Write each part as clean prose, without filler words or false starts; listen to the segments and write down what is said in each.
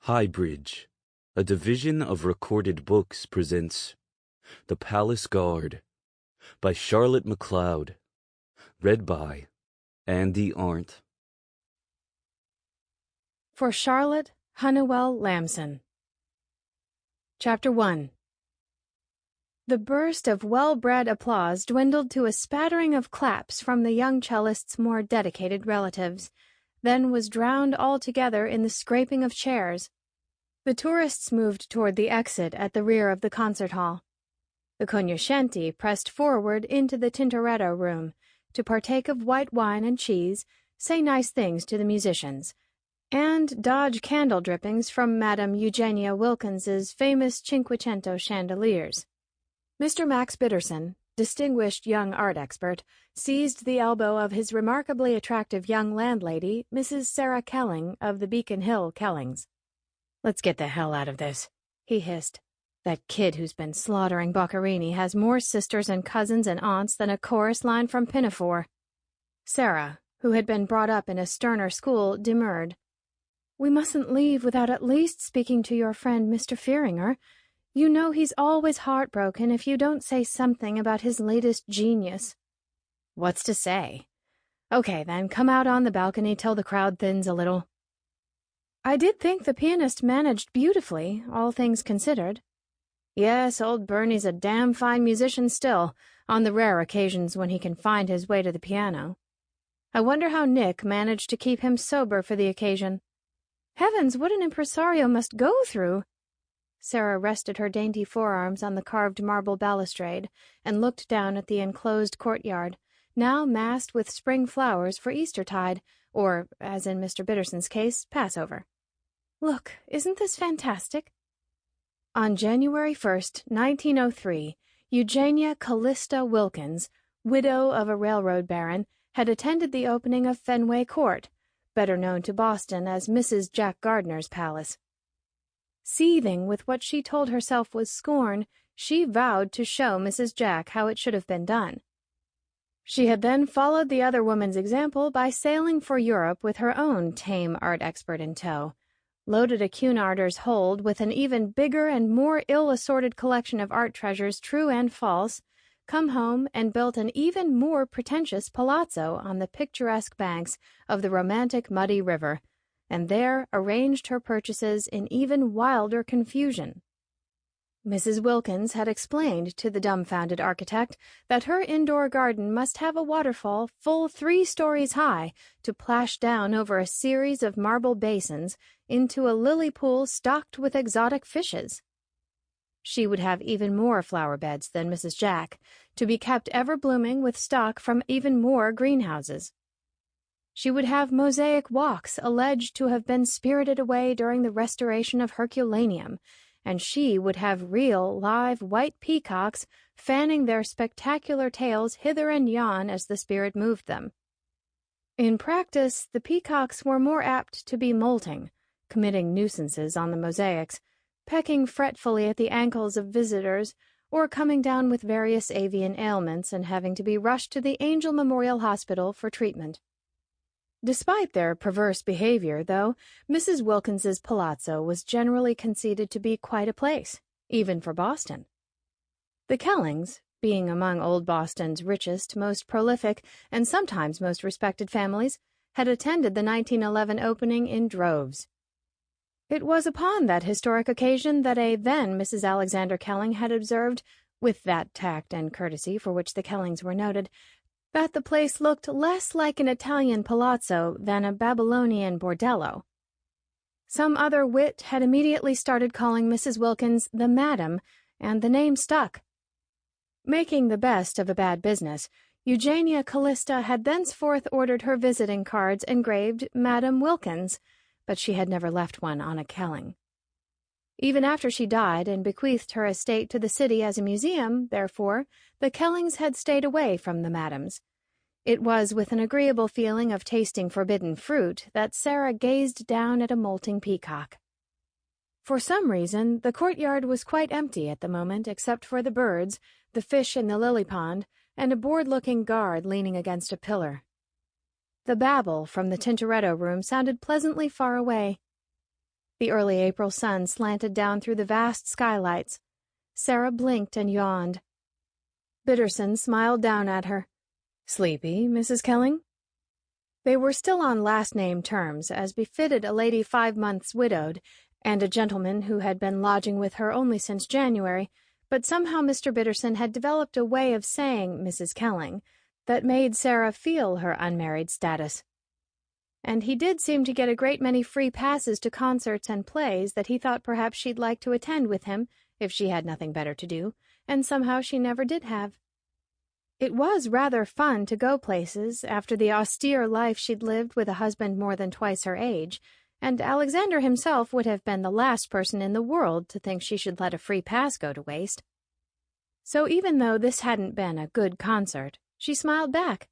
HighBridge, a division of Recorded Books, presents The Palace Guard by Charlotte Macleod, read by Andi Arndt. For Charlotte Hunnewell Lamson. Chapter 1. The burst of well-bred applause dwindled to a spattering of claps from the young cellist's more dedicated relatives, then was drowned altogether in the scraping of chairs. The tourists moved toward the exit at the rear of the concert hall. The cognoscenti pressed forward into the Tintoretto room to partake of white wine and cheese, say nice things to the musicians, and dodge candle drippings from Madame Eugenia Wilkins's famous Cinquecento chandeliers. Mr. Max Bittersohn, distinguished young art expert, seized the elbow of his remarkably attractive young landlady, Mrs. Sarah Kelling of the Beacon Hill Kellings. "Let's get the hell out of this," he hissed. "That kid who's been slaughtering Boccherini has more sisters and cousins and aunts than a chorus line from Pinafore." Sarah, who had been brought up in a sterner school, demurred. "We mustn't leave without at least speaking to your friend Mr. Fearinger. You know he's always heartbroken if you don't say something about his latest genius." "What's to say? Okay, then, come out on the balcony till the crowd thins a little." "I did think the pianist managed beautifully, all things considered." "Yes, old Bernie's a damn fine musician still, on the rare occasions when he can find his way to the piano. I wonder how Nick managed to keep him sober for the occasion. Heavens, what an impresario must go through!" Sarah rested her dainty forearms on the carved marble balustrade and looked down at the enclosed courtyard, now massed with spring flowers for Eastertide, or, as in Mr. Bitterson's case, Passover. "Look, isn't this fantastic?" On January 1st, 1903, Eugenia Callista Wilkins, widow of a railroad baron, had attended the opening of Fenway Court, better known to Boston as Mrs. Jack Gardner's palace. Seething with what she told herself was scorn, she vowed to show Mrs. Jack how it should have been done. She had then followed the other woman's example by sailing for Europe with her own tame art expert in tow, loaded a Cunarder's hold with an even bigger and more ill-assorted collection of art treasures true and false, come home and built an even more pretentious palazzo on the picturesque banks of the romantic muddy river, and there arranged her purchases in even wilder confusion. Mrs. Wilkins had explained to the dumbfounded architect that her indoor garden must have a waterfall full 3 stories high to plash down over a series of marble basins into a lily pool stocked with exotic fishes. She would have even more flower beds than Mrs. Jack, to be kept ever blooming with stock from even more greenhouses. She would have mosaic walks alleged to have been spirited away during the restoration of Herculaneum, and she would have real, live, white peacocks fanning their spectacular tails hither and yon as the spirit moved them. In practice, the peacocks were more apt to be molting, committing nuisances on the mosaics, pecking fretfully at the ankles of visitors, or coming down with various avian ailments and having to be rushed to the Angel Memorial Hospital for treatment. Despite their perverse behavior, though, Mrs. Wilkins's palazzo was generally conceded to be quite a place, even for Boston. The Kellings, being among old Boston's richest, most prolific, and sometimes most respected families, had attended the 1911 opening in droves. It was upon that historic occasion that a then Mrs. Alexander Kelling had observed, with that tact and courtesy for which the Kellings were noted, that the place looked less like an Italian palazzo than a Babylonian bordello. Some other wit had immediately started calling Mrs. Wilkins the Madam, and the name stuck. Making the best of a bad business, Eugenia Callista had thenceforth ordered her visiting cards engraved Madam Wilkins, but she had never left one on a Kelling. Even after she died and bequeathed her estate to the city as a museum, therefore, the Kellings had stayed away from the madams. It was with an agreeable feeling of tasting forbidden fruit that Sarah gazed down at a molting peacock. For some reason, the courtyard was quite empty at the moment except for the birds, the fish in the lily pond, and a bored-looking guard leaning against a pillar. The babble from the Tintoretto room sounded pleasantly far away. The early April sun slanted down through the vast skylights. Sarah blinked and yawned. Bittersohn smiled down at her. "Sleepy, Mrs. Kelling?" They were still on last-name terms, as befitted a lady 5 months widowed, and a gentleman who had been lodging with her only since January, but somehow Mr. Bittersohn had developed a way of saying Mrs. Kelling that made Sarah feel her unmarried status. And he did seem to get a great many free passes to concerts and plays that he thought perhaps she'd like to attend with him if she had nothing better to do, and somehow she never did have. It was rather fun to go places after the austere life she'd lived with a husband more than twice her age, and Alexander himself would have been the last person in the world to think she should let a free pass go to waste. So even though this hadn't been a good concert, she smiled back.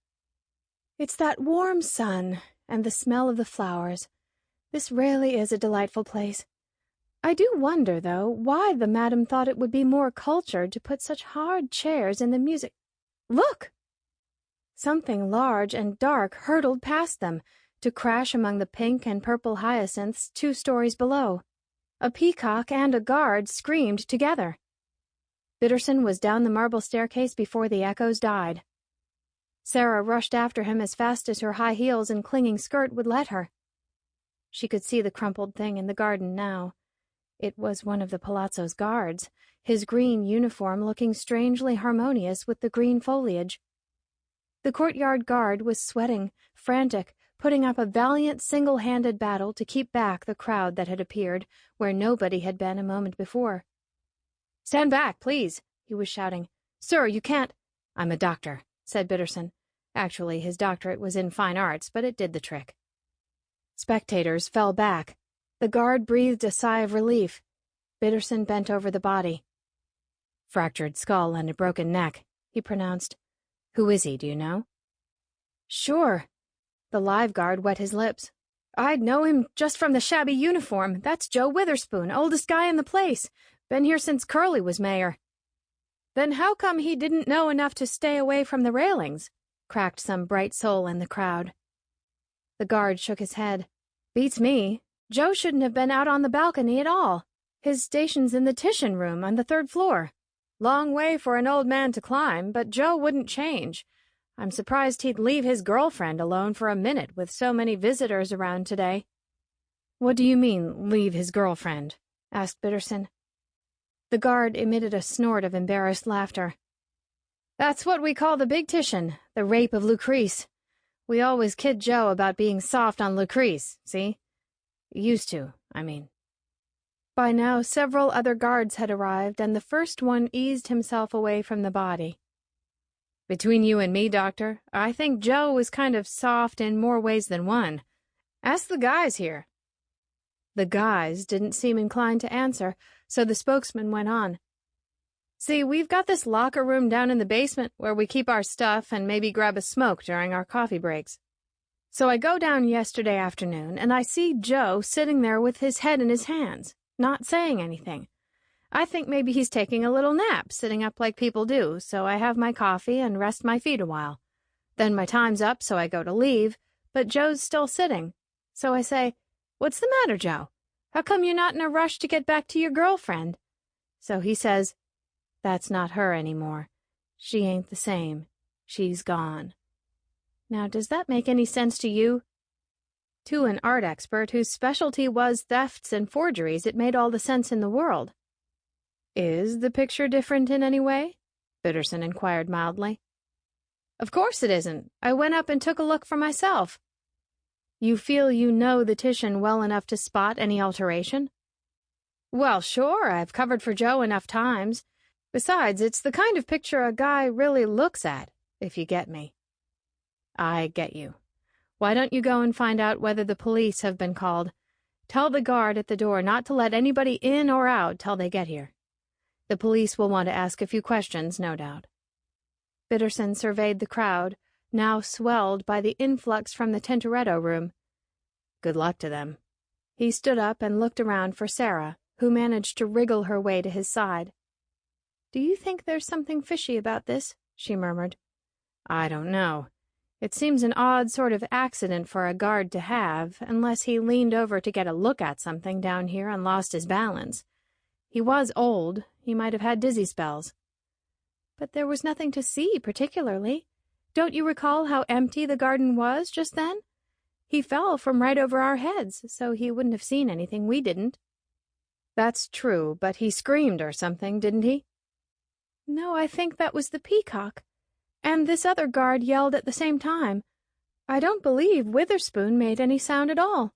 "It's that warm sun and the smell of the flowers. This really is a delightful place. I do wonder, though, why the madam thought it would be more cultured to put such hard chairs in the music. Look!" Something large and dark hurtled past them, to crash among the pink and purple hyacinths 2 stories below. A peacock and a guard screamed together. Bittersohn was down the marble staircase before the echoes died. Sarah rushed after him as fast as her high heels and clinging skirt would let her. She could see the crumpled thing in the garden now. It was one of the palazzo's guards, his green uniform looking strangely harmonious with the green foliage. The courtyard guard was sweating, frantic, putting up a valiant single-handed battle to keep back the crowd that had appeared where nobody had been a moment before. "Stand back, please," he was shouting. "Sir, you can't—" "I'm a doctor," said Bittersohn. Actually, his doctorate was in fine arts, but it did the trick. Spectators fell back. The guard breathed a sigh of relief. Bittersohn bent over the body. "Fractured skull and a broken neck," he pronounced. "Who is he, do you know?" "Sure." The live guard wet his lips. "I'd know him just from the shabby uniform. That's Joe Witherspoon, oldest guy in the place. Been here since Curly was mayor." "Then how come he didn't know enough to stay away from the railings?" cracked some bright soul in the crowd. The guard shook his head. "Beats me. Joe shouldn't have been out on the balcony at all. His station's in the Titian room on the 3rd floor. Long way for an old man to climb, but Joe wouldn't change. I'm surprised he'd leave his girlfriend alone for a minute with so many visitors around today." "What do you mean, leave his girlfriend?" asked Bittersohn. The guard emitted a snort of embarrassed laughter. "That's what we call the Big Titian, the rape of Lucrece. We always kid Joe about being soft on Lucrece, see? Used to, I mean." By now several other guards had arrived, and the first one eased himself away from the body. "Between you and me, Doctor, I think Joe was kind of soft in more ways than one. Ask the guys here." The guys didn't seem inclined to answer, so the spokesman went on. "See, we've got this locker room down in the basement where we keep our stuff and maybe grab a smoke during our coffee breaks. So I go down yesterday afternoon, and I see Joe sitting there with his head in his hands, not saying anything. I think maybe he's taking a little nap, sitting up like people do, so I have my coffee and rest my feet a while. Then my time's up, so I go to leave, but Joe's still sitting. So I say, 'What's the matter, Joe? How come you're not in a rush to get back to your girlfriend?' So he says, 'That's not her anymore. She ain't the same. She's gone.' Now, does that make any sense to you?" To an art expert whose specialty was thefts and forgeries, it made all the sense in the world. "Is the picture different in any way?" Bittersohn inquired mildly. "Of course it isn't. I went up and took a look for myself." "You feel you know the Titian well enough to spot any alteration?" "Well, sure, I've covered for Joe enough times. Besides, it's the kind of picture a guy really looks at, if you get me." "I get you. Why don't you go and find out whether the police have been called? Tell the guard at the door not to let anybody in or out till they get here. The police will want to ask a few questions, no doubt." Bittersohn surveyed the crowd, now swelled by the influx from the Tintoretto room. "Good luck to them." He stood up and looked around for Sarah, who managed to wriggle her way to his side. "Do you think there's something fishy about this?" she murmured. "I don't know. It seems an odd sort of accident for a guard to have, unless he leaned over to get a look at something down here and lost his balance. He was old. He might have had dizzy spells. But there was nothing to see, particularly. Don't you recall how empty the garden was just then? He fell from right over our heads, so he wouldn't have seen anything we didn't. That's true, but he screamed or something, didn't he? No, I think that was the peacock. And this other guard yelled at the same time. I don't believe Witherspoon made any sound at all.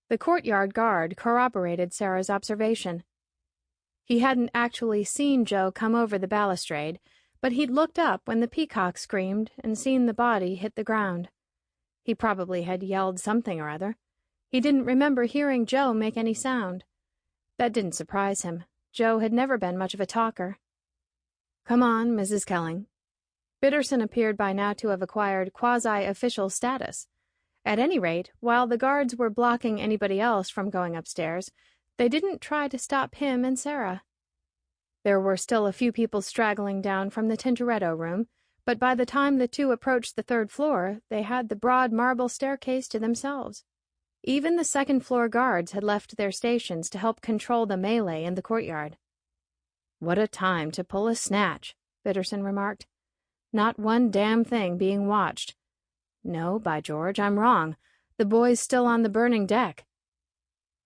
The courtyard guard corroborated Sarah's observation. He hadn't actually seen Joe come over the balustrade, but he'd looked up when the peacock screamed and seen the body hit the ground. He probably had yelled something or other. He didn't remember hearing Joe make any sound. That didn't surprise him. Joe had never been much of a talker. Come on, Mrs. Kelling. Bittersohn appeared by now to have acquired quasi-official status. At any rate, while the guards were blocking anybody else from going upstairs, they didn't try to stop him and Sarah. There were still a few people straggling down from the Tintoretto room, but by the time the two approached the third floor, they had the broad marble staircase to themselves. Even the second-floor guards had left their stations to help control the melee in the courtyard. What a time to pull a snatch, Bittersohn remarked. Not one damn thing being watched. No, by George, I'm wrong. The boy's still on the burning deck.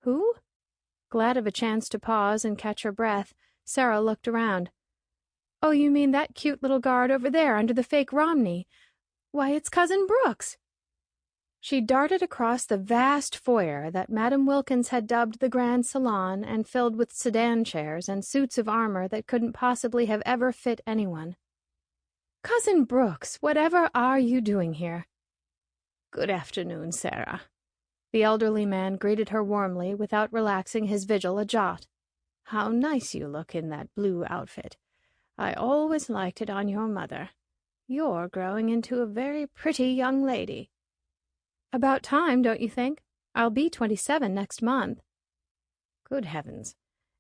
Who? Glad of a chance to pause and catch her breath, Sarah looked around. Oh, you mean that cute little guard over there under the fake Romney? Why, it's Cousin Brooks. She darted across the vast foyer that Madame Wilkins had dubbed the Grand Salon and filled with sedan chairs and suits of armor that couldn't possibly have ever fit anyone. Cousin Brooks, whatever are you doing here? Good afternoon, Sarah. The elderly man greeted her warmly without relaxing his vigil a jot. How nice you look in that blue outfit. I always liked it on your mother. You're growing into a very pretty young lady. About time, don't you think? I'll be 27 next month. Good heavens.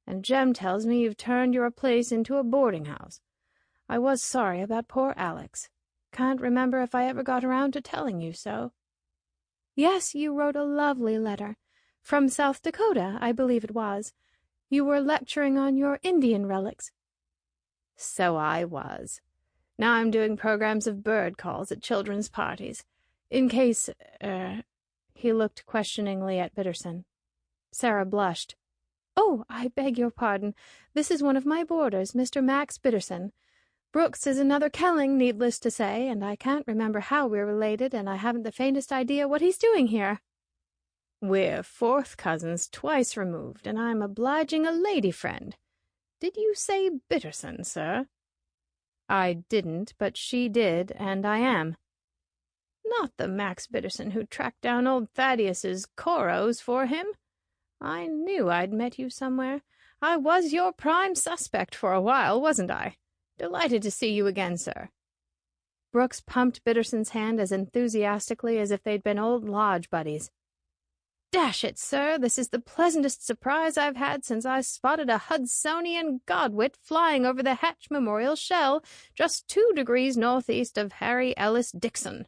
And Jem tells me you've turned your place into a boarding house. I was sorry about poor Alex. Can't remember if I ever got around to telling you so. Yes, you wrote a lovely letter. From South Dakota, I believe it was. You were lecturing on your Indian relics. So I was. Now I'm doing programs of bird calls at children's parties. In case, he looked questioningly at Bittersohn. Sarah blushed. Oh, I beg your pardon. This is one of my boarders, Mr. Max Bittersohn. Brooks is another Kelling, needless to say, and I can't remember how we're related, and I haven't the faintest idea what he's doing here. We're fourth cousins twice removed, and I'm obliging a lady friend. Did you say Bittersohn, sir? I didn't, but she did, and I am. Not the Max Bittersohn who tracked down old Thaddeus's Coros for him. I knew I'd met you somewhere. I was your prime suspect for a while, wasn't I? Delighted to see you again, sir. Brooks pumped Bittersohn's hand as enthusiastically as if they'd been old lodge buddies. Dash it, sir, this is the pleasantest surprise I've had since I spotted a Hudsonian godwit flying over the Hatch Memorial Shell just 2 degrees northeast of Harry Ellis Dixon.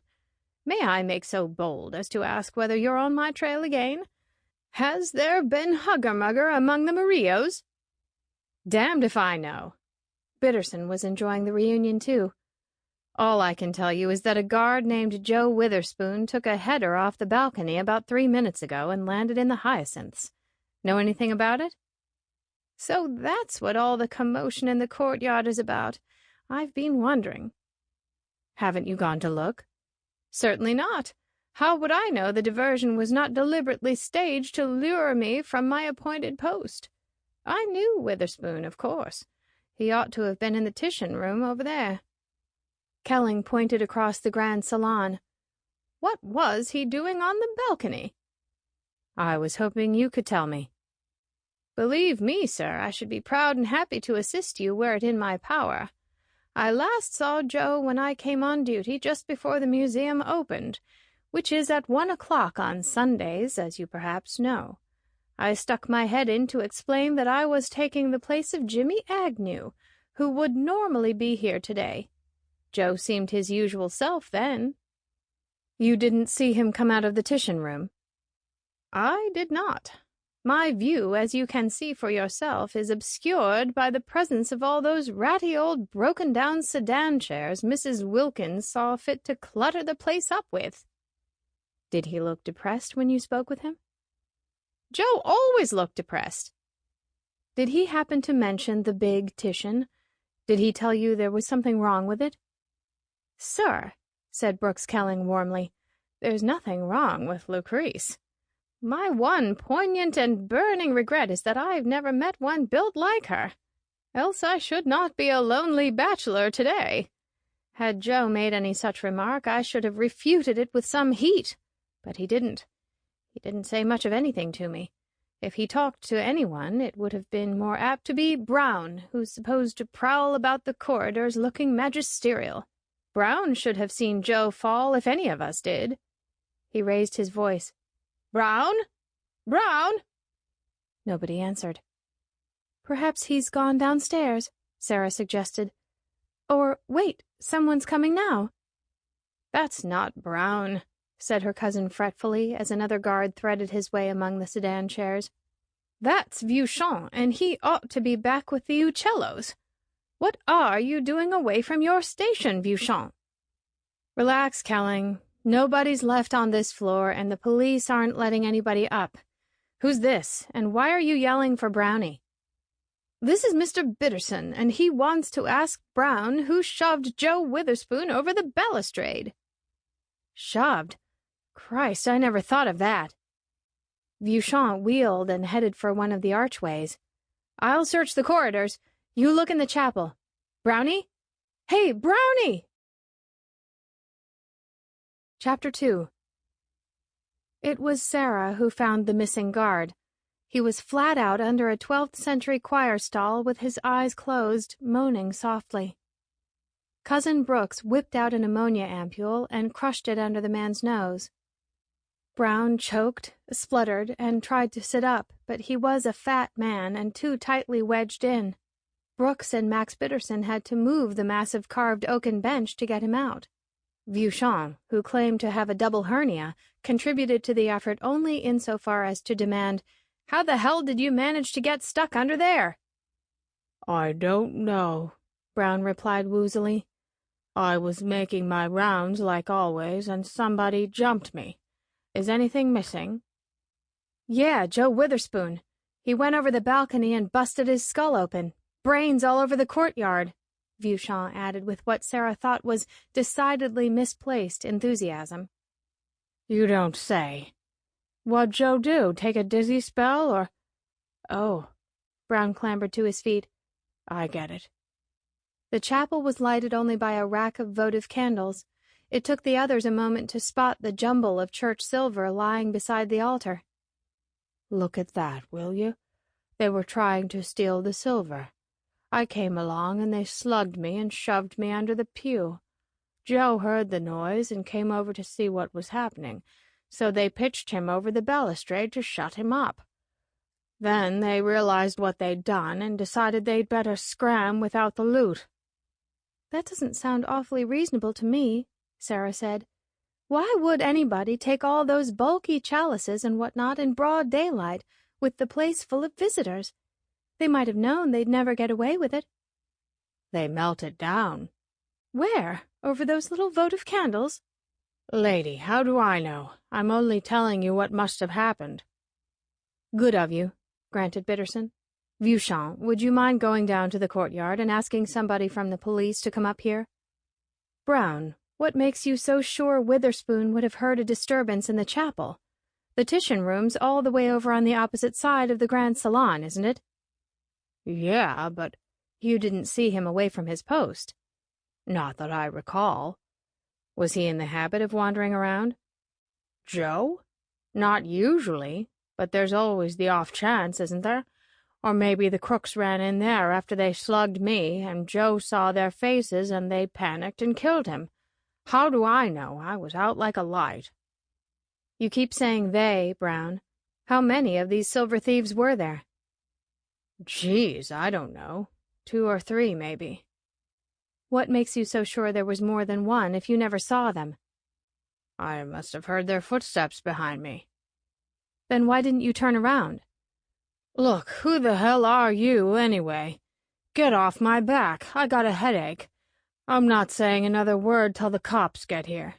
May I make so bold as to ask whether you're on my trail again? Has there been hugger-mugger among the Murillos? Damned if I know. Bittersohn was enjoying the reunion, too. All I can tell you is that a guard named Joe Witherspoon took a header off the balcony about 3 minutes ago and landed in the hyacinths. Know anything about it? So that's what all the commotion in the courtyard is about. I've been wondering. Haven't you gone to look? Certainly not. How would I know the diversion was not deliberately staged to lure me from my appointed post? I knew Witherspoon, of course. He ought to have been in the Titian room over there. Kelling pointed across the Grand Salon. What was he doing on the balcony? I was hoping you could tell me. Believe me, sir, I should be proud and happy to assist you were it in my power. I last saw Joe when I came on duty just before the museum opened, which is at 1 o'clock on Sundays, as you perhaps know. I stuck my head in to explain that I was taking the place of Jimmy Agnew, who would normally be here today. Joe seemed his usual self then. You didn't see him come out of the Titian room? I did not. My view, as you can see for yourself, is obscured by the presence of all those ratty old broken-down sedan chairs Mrs. Wilkins saw fit to clutter the place up with. Did he look depressed when you spoke with him? Joe always looked depressed. Did he happen to mention the big Titian? Did he tell you there was something wrong with it? Sir, said Brooks Kelling warmly, there's nothing wrong with Lucrece. My one poignant and burning regret is that I've never met one built like her. Else I should not be a lonely bachelor today. Had Joe made any such remark, I should have refuted it with some heat. But he didn't. He didn't say much of anything to me. If he talked to anyone, it would have been more apt to be Brown, who's supposed to prowl about the corridors looking magisterial. Brown should have seen Joe fall if any of us did. He raised his voice. Brown? Brown? Nobody answered. Perhaps he's gone downstairs, Sarah suggested. Or, wait, someone's coming now. That's not Brown, said her cousin fretfully as another guard threaded his way among the sedan chairs. That's Vieuxtemps, and he ought to be back with the Uccellos. What are you doing away from your station, Vieuxtemps? Relax, Kelling. Nobody's left on this floor, and the police aren't letting anybody up. Who's this, and why are you yelling for Brownie? This is Mr. Bittersohn, and he wants to ask Brown who shoved Joe Witherspoon over the balustrade. Shoved? Christ, I never thought of that. Vieuxtemps wheeled and headed for one of the archways. I'll search the corridors. You look in the chapel. Brownie? Hey, Brownie! Chapter 2. It was Sarah who found the missing guard. He was flat out under a 12th century choir stall with his eyes closed, moaning softly. Cousin Brooks whipped out an ammonia ampule and crushed it under the man's nose. Brown choked, spluttered, and tried to sit up, but he was a fat man and too tightly wedged in. Brooks and Max Bittersohn had to move the massive carved oaken bench to get him out. Vieuxtemps, who claimed to have a double hernia, contributed to the effort only insofar as to demand, "How the hell did you manage to get stuck under there?" "I don't know," Brown replied woozily. "I was making my rounds like always, and somebody jumped me. Is anything missing?" "Yeah, Joe Witherspoon. He went over the balcony and busted his skull open. Brains all over the courtyard," Vieuxtemps added with what Sarah thought was decidedly misplaced enthusiasm. "You don't say. What'd Joe do, take a dizzy spell, or—" "Oh." Brown clambered to his feet. "I get it." The chapel was lighted only by a rack of votive candles. It took the others a moment to spot the jumble of church silver lying beside the altar. "Look at that, will you? They were trying to steal the silver. I came along and they slugged me and shoved me under the pew. Joe heard the noise and came over to see what was happening, so they pitched him over the balustrade to shut him up. Then they realized what they'd done and decided they'd better scram without the loot." "That doesn't sound awfully reasonable to me," Sarah said. "Why would anybody take all those bulky chalices and whatnot in broad daylight, with the place full of visitors? They might have known they'd never get away with it." "They melted down." "Where? Over those little votive candles?" "Lady, how do I know? I'm only telling you what must have happened." "Good of you," granted Bittersohn. "Vieuxtemps, would you mind going down to the courtyard and asking somebody from the police to come up here?" "Brown, what makes you so sure Witherspoon would have heard a disturbance in the chapel? The Titian room's all the way over on the opposite side of the grand salon, isn't it?" "Yeah, but—" "You didn't see him away from his post?" "Not that I recall." "Was he in the habit of wandering around?" "Joe? Not usually, but there's always the off chance, isn't there? Or maybe the crooks ran in there after they slugged me, and Joe saw their faces and they panicked and killed him. How do I know? I was out like a light." "You keep saying they, Brown. How many of these silver thieves were there?" "Geez, I don't know. 2 or 3, maybe." "What makes you so sure there was more than one if you never saw them?" I must have heard their footsteps behind me. Then why didn't you turn around? Look, who the hell are you, anyway? Get off my back. I got a headache. I'm not saying another word till the cops get here.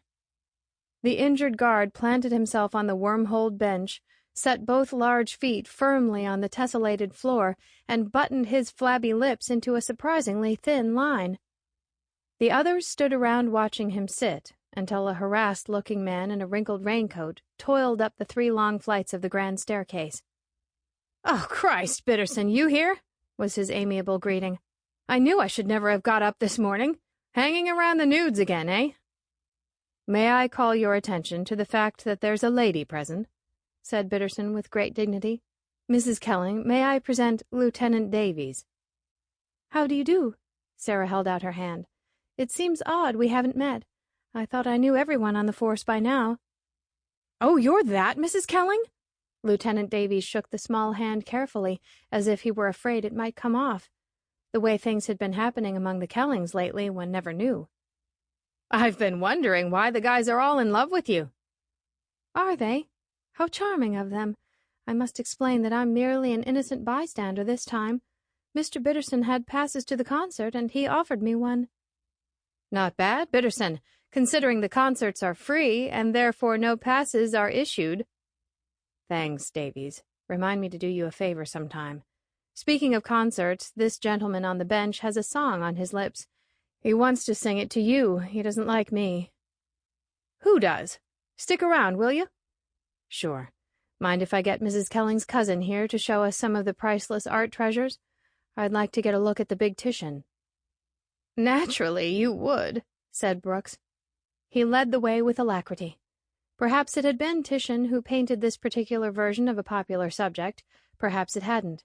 The injured guard planted himself on the worm-holed bench, set both large feet firmly on the tessellated floor, and buttoned his flabby lips into a surprisingly thin line. The others stood around watching him sit, until a harassed-looking man in a wrinkled raincoat toiled up the 3 long flights of the grand staircase. "Oh, Christ, Bittersohn, you here?" was his amiable greeting. "I knew I should never have got up this morning. Hanging around the nudes again, eh?" "May I call your attention to the fact that there's a lady present?" said Bittersohn with great dignity. "Mrs. Kelling, may I present Lieutenant Davies?" "How do you do?" Sarah held out her hand. "It seems odd we haven't met. I thought I knew everyone on the force by now." "Oh, you're that, Mrs. Kelling?" Lieutenant Davies shook the small hand carefully, as if he were afraid it might come off. The way things had been happening among the Kellings lately, one never knew. "I've been wondering why the guys are all in love with you." "Are they? How charming of them. I must explain that I'm merely an innocent bystander this time. Mr. Bittersohn had passes to the concert, and he offered me one." "Not bad, Bittersohn, considering the concerts are free, and therefore no passes are issued." "Thanks, Davies. Remind me to do you a favor sometime. Speaking of concerts, this gentleman on the bench has a song on his lips. He wants to sing it to you. He doesn't like me." "Who does? Stick around, will you?" "Sure. Mind if I get Mrs. Kelling's cousin here to show us some of the priceless art treasures? I'd like to get a look at the big Titian." "Naturally you would," said Brooks. He led the way with alacrity. Perhaps it had been Titian who painted this particular version of a popular subject, perhaps it hadn't.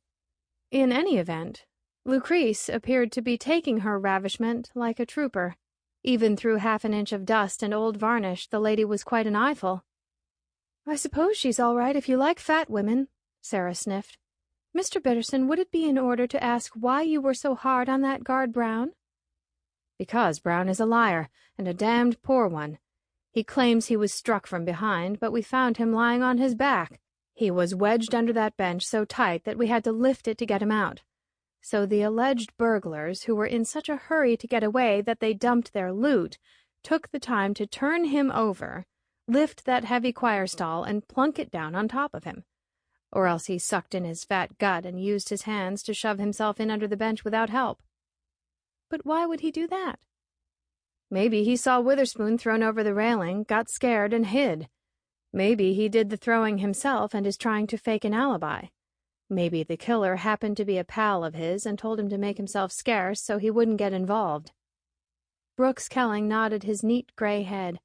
In any event, Lucrece appeared to be taking her ravishment like a trooper. Even through half an inch of dust and old varnish, the lady was quite an eyeful. "I suppose she's all right if you like fat women," Sarah sniffed. "Mr. Bittersohn, would it be in order to ask why you were so hard on that guard Brown?" "Because Brown is a liar, and a damned poor one. He claims he was struck from behind, but we found him lying on his back. He was wedged under that bench so tight that we had to lift it to get him out. So the alleged burglars, who were in such a hurry to get away that they dumped their loot, took the time to turn him over, lift that heavy choir stall, and plunk it down on top of him. Or else he sucked in his fat gut and used his hands to shove himself in under the bench without help." "But why would he do that?" "Maybe he saw Witherspoon thrown over the railing, got scared, and hid. Maybe he did the throwing himself and is trying to fake an alibi. Maybe the killer happened to be a pal of his and told him to make himself scarce so he wouldn't get involved." Brooks Kelling nodded his neat gray head.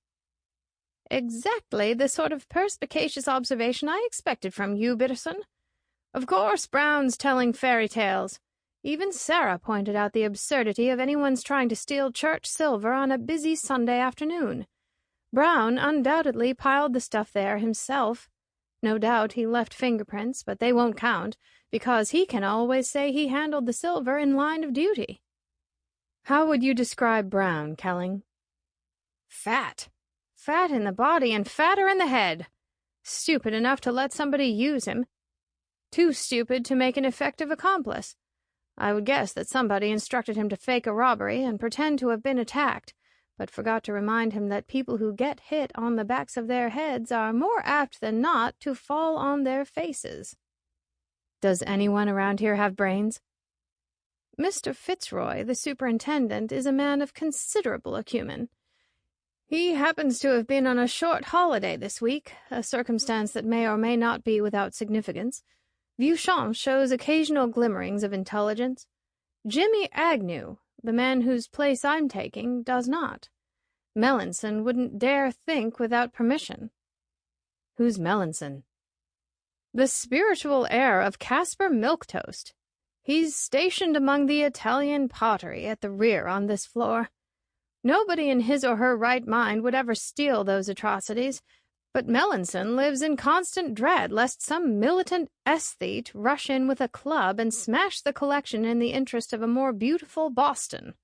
"Exactly the sort of perspicacious observation I expected from you, Bittersohn. Of course, Brown's telling fairy tales. Even Sarah pointed out the absurdity of anyone's trying to steal church silver on a busy Sunday afternoon. Brown undoubtedly piled the stuff there himself. No doubt he left fingerprints, but they won't count, because he can always say he handled the silver in line of duty." "How would you describe Brown, Kelling?" "Fat. Fat in the body and fatter in the head. Stupid enough to let somebody use him. Too stupid to make an effective accomplice. I would guess that somebody instructed him to fake a robbery and pretend to have been attacked, but forgot to remind him that people who get hit on the backs of their heads are more apt than not to fall on their faces." "Does anyone around here have brains?" "Mr. Fitzroy, the superintendent, is a man of considerable acumen. He happens to have been on a short holiday this week, a circumstance that may or may not be without significance. Beauchamp shows occasional glimmerings of intelligence. Jimmy Agnew, the man whose place I'm taking, does not. Melanson wouldn't dare think without permission." "Who's Melanson?" "The spiritual heir of Caspar Milquetoast. He's stationed among the Italian pottery at the rear on this floor. Nobody in his or her right mind would ever steal those atrocities, but Melanson lives in constant dread lest some militant aesthete rush in with a club and smash the collection in the interest of a more beautiful Boston.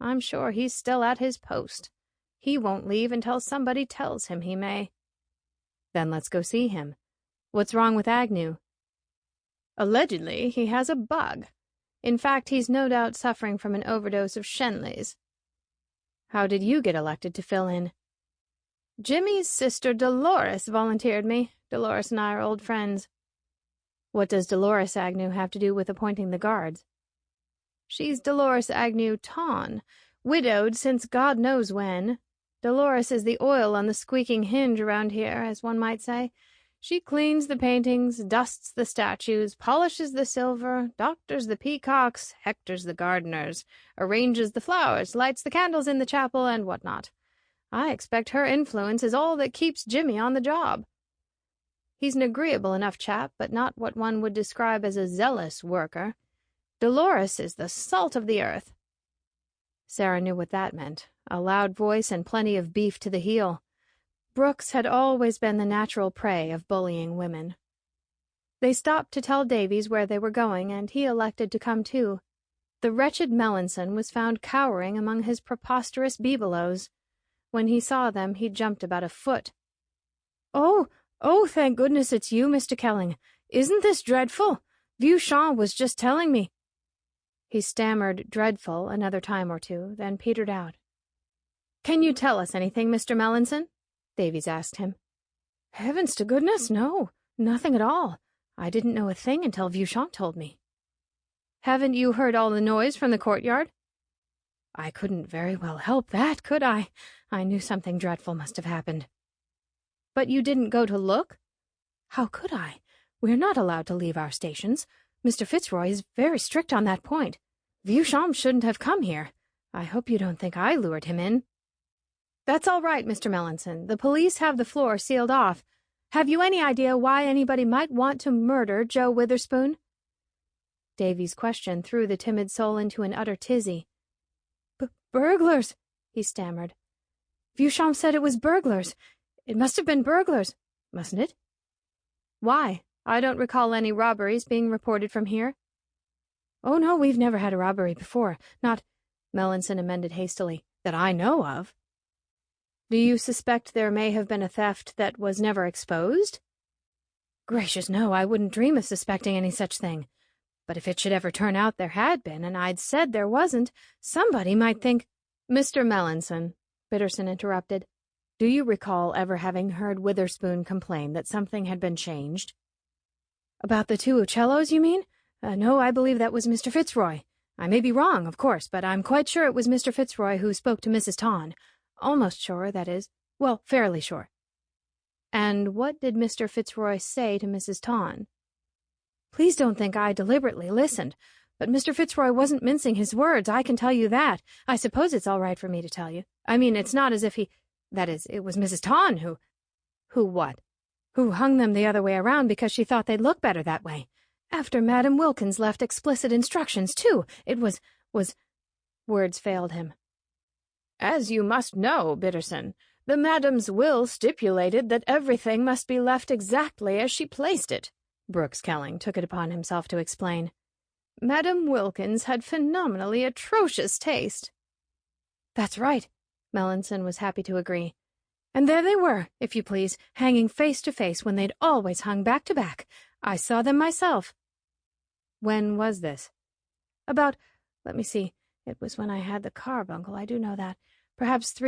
I'm sure he's still at his post. He won't leave until somebody tells him he may." "Then let's go see him. What's wrong with Agnew?" "Allegedly, he has a bug. In fact, he's no doubt suffering from an overdose of Shenley's." "How did you get elected to fill in?" "Jimmy's sister Dolores volunteered me. Dolores and I are old friends." "What does Dolores Agnew have to do with appointing the guards?" "She's Dolores Agnew Tawn, widowed since God knows when. Dolores is the oil on the squeaking hinge around here, as one might say. She cleans the paintings, dusts the statues, polishes the silver, doctors the peacocks, hectors the gardeners, arranges the flowers, lights the candles in the chapel, and what not. I expect her influence is all that keeps Jimmy on the job. He's an agreeable enough chap, but not what one would describe as a zealous worker. Dolores is the salt of the earth." Sarah knew what that meant. A loud voice and plenty of beef to the heel. Brooks had always been the natural prey of bullying women. They stopped to tell Davies where they were going, and he elected to come too. The wretched Melanson was found cowering among his preposterous bibelots. When he saw them, he jumped about a foot. Oh, thank goodness it's you, Mr. Kelling. Isn't this dreadful? Beauchamp was just telling me." He stammered "dreadful" another time or two, then petered out. "Can you tell us anything, Mr. Melanson?" Davies asked him. "Heavens to goodness, no. Nothing at all. I didn't know a thing until Beauchamp told me." "Haven't you heard all the noise from the courtyard?" "I couldn't very well help that, could I? I knew something dreadful must have happened." "But you didn't go to look?" "How could I? We're not allowed to leave our stations. Mr. Fitzroy is very strict on that point. Beauchamp shouldn't have come here. I hope you don't think I lured him in." "That's all right, Mr. Melanson. The police have the floor sealed off. Have you any idea why anybody might want to murder Joe Witherspoon?" Davy's question threw the timid soul into an utter tizzy. Burglars," he stammered. "Beauchamp said it was burglars. It must have been burglars, mustn't it?" "Why? I don't recall any robberies being reported from here." "Oh, no, we've never had a robbery before. Not," Melanson amended hastily, "that I know of." "Do you suspect there may have been a theft that was never exposed?" "Gracious, no, I wouldn't dream of suspecting any such thing. But if it should ever turn out there had been, and I'd said there wasn't, somebody might think—" "Mr. Melanson," Bittersohn interrupted, "do you recall ever having heard Witherspoon complain that something had been changed?" "About the two cellos, you mean? No, I believe that was Mr. Fitzroy. I may be wrong, of course, but I'm quite sure it was Mr. Fitzroy who spoke to Mrs. Tawn. Almost sure, that is. Well, fairly sure." "And what did Mr. Fitzroy say to Mrs. Tawn?" "Please don't think I deliberately listened. But Mr. Fitzroy wasn't mincing his words, I can tell you that. I suppose it's all right for me to tell you. I mean, it's not as if that is, it was Mrs. Tawn who— "Who what?" "Who hung them the other way around because she thought they'd look better that way. After Madam Wilkins left explicit instructions, too. It was— Words failed him. "As you must know, Bittersohn, the madam's will stipulated that everything must be left exactly as she placed it," Brooks Kelling took it upon himself to explain. "Madam Wilkins had phenomenally atrocious taste." "That's right," Melanson was happy to agree. "And there they were, if you please, hanging face to face when they'd always hung back to back. I saw them myself." "When was this?" Let me see, it was when I had the carbuncle, I do know that. Perhaps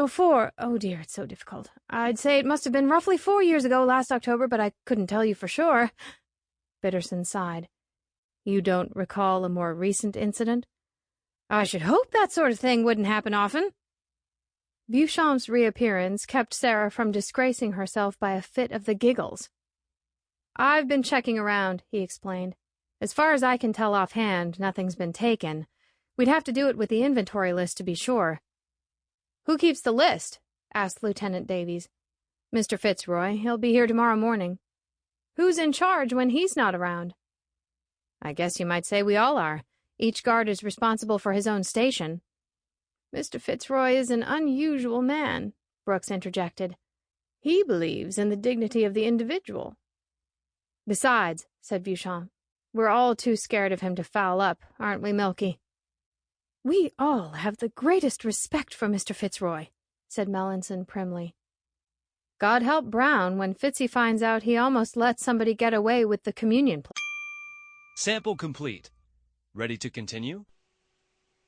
4, oh dear, it's so difficult. I'd say it must have been roughly 4 years ago last October, but I couldn't tell you for sure." Bittersohn sighed. "You don't recall a more recent incident?" "I should hope that sort of thing wouldn't happen often." Beauchamp's reappearance kept Sarah from disgracing herself by a fit of the giggles. "I've been checking around," he explained. "As far as I can tell offhand, nothing's been taken. We'd have to do it with the inventory list to be sure." "Who keeps the list?" asked Lieutenant Davies. "Mr. Fitzroy. He'll be here tomorrow morning." "Who's in charge when he's not around?" "I guess you might say we all are. Each guard is responsible for his own station." "Mr. Fitzroy is an unusual man," Brooks interjected. "He believes in the dignity of the individual." "Besides," said Beauchamp, "we're all too scared of him to foul up, aren't we, Milky?" "We all have the greatest respect for Mr. Fitzroy," said Mellinson primly. God help Brown when Fitzy finds out he almost let somebody get away with the communion plate. Sample complete. Ready to continue?